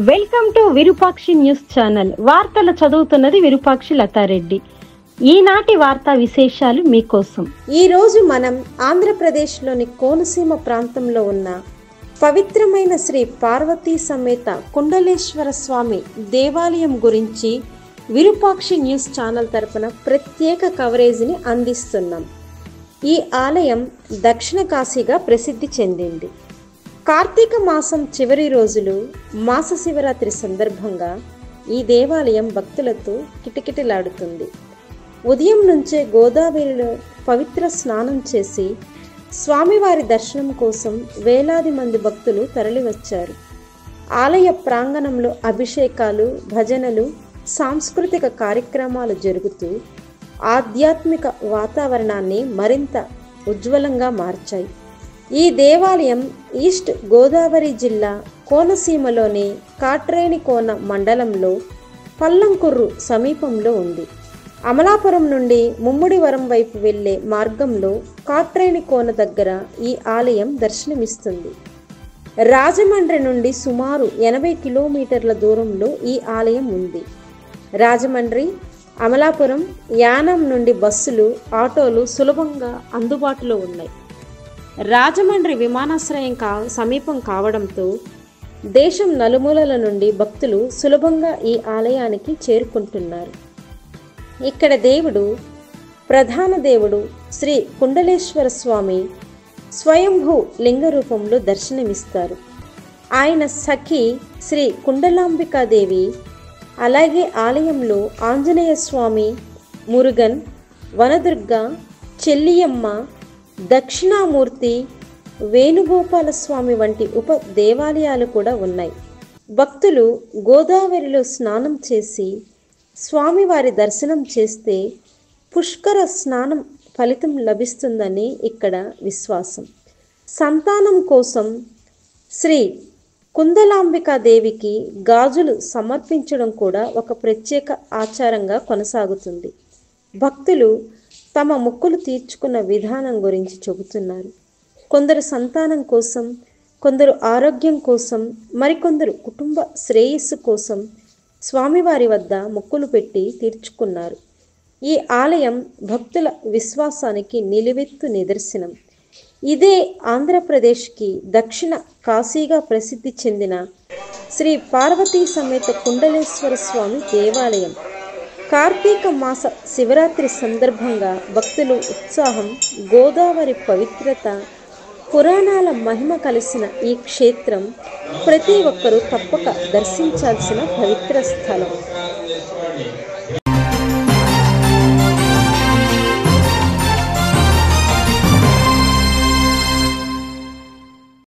Welcome to Virupakshi news channel. వార్తలు చదువుతున్నది విరూపాక్షి లతారెడ్డి. ఈనాటి వార్తా విశేషాలు మీకోసం. ఈ రోజు మనం ఆంధ్రప్రదేశ్లోని కోనసీమ ప్రాంతంలో ఉన్న పవిత్రమైన శ్రీ పార్వతీ సమేత కుండలేశ్వర స్వామి దేవాలయం గురించి విరూపాక్షి న్యూస్ ఛానల్ తరపున ప్రత్యేక కవరేజీని అందిస్తున్నాం. ఈ ఆలయం దక్షిణ కాశీగా ప్రసిద్ధి చెందింది. కార్తీక మాసం చివరి రోజులు మాస శివరాత్రి సందర్భంగా ఈ దేవాలయం భక్తులతో కిటకిటలాడుతుంది. ఉదయం నుంచే గోదావరిలో పవిత్ర స్నానం చేసి స్వామివారి దర్శనం కోసం వేలాది మంది భక్తులు తరలివచ్చారు. ఆలయ ప్రాంగణంలో అభిషేకాలు, భజనలు, సాంస్కృతిక కార్యక్రమాలు జరుగుతూ ఆధ్యాత్మిక వాతావరణాన్ని మరింత ఉజ్వలంగా మార్చాయి. ఈ దేవాలయం ఈస్ట్ గోదావరి జిల్లా కోనసీమలోని కాట్రేనికోన మండలంలో పల్లంకుర్రు సమీపంలో ఉంది. అమలాపురం నుండి ముమ్మిడివరం వైపు వెళ్లే మార్గంలో కాట్రేనికోన దగ్గర ఈ ఆలయం దర్శనమిస్తుంది. రాజమండ్రి నుండి సుమారు 80 కిలోమీటర్ల దూరంలో ఈ ఆలయం ఉంది. రాజమండ్రి, అమలాపురం, యానం నుండి బస్సులు, ఆటోలు సులభంగా అందుబాటులో ఉన్నాయి. రాజమండ్రి విమానాశ్రయం సమీపం కావడంతో దేశం నలుమూలల నుండి భక్తులు సులభంగా ఈ ఆలయానికి చేరుకుంటున్నారు. ఇక్కడ ప్రధాన దేవుడు శ్రీ కుండలేశ్వర స్వామి స్వయంభూ లింగ రూపంలో దర్శనమిస్తారు. ఆయన సఖి శ్రీ కుండలాంబికాదేవి, అలాగే ఆలయంలో ఆంజనేయ స్వామి, మురుగన్, వనదుర్గ, చెల్లియమ్మ, దక్షిణామూర్తి, వేణుగోపాల స్వామి వంటి ఉప దేవాలయాలు కూడా ఉన్నాయి. భక్తులు గోదావరిలో స్నానం చేసి స్వామివారి దర్శనం చేస్తే పుష్కర స్నానం ఫలితం లభిస్తుందని ఇక్కడ విశ్వాసం. సంతానం కోసం శ్రీ కుందలాంబికాదేవికి గాజులు సమర్పించడం కూడా ఒక ప్రత్యేక ఆచారంగా కొనసాగుతుంది. భక్తులు తమ మొక్కులు తీర్చుకున్న విధానం గురించి చెబుతున్నారు. కొందరు సంతానం కోసం, కొందరు ఆరోగ్యం కోసం, మరికొందరు కుటుంబ శ్రేయస్సు కోసం స్వామివారి వద్ద మొక్కులు పెట్టి తీర్చుకున్నారు. ఈ ఆలయం భక్తుల విశ్వాసానికి నిలువెత్తు నిదర్శనం. ఇదే ఆంధ్రప్రదేశ్కి దక్షిణ కాశీగా ప్రసిద్ధి చెందిన శ్రీ పార్వతీ సమేత కుండలేశ్వర స్వామి దేవాలయం. కార్తీక మాస శివరాత్రి సందర్భంగా భక్తులు ఉత్సాహం, గోదావరి పవిత్రత, పురాణాల మహిమ కలిసిన ఈ క్షేత్రం ప్రతి ఒక్కరూ తప్పక దర్శించాల్సిన పవిత్ర స్థలం.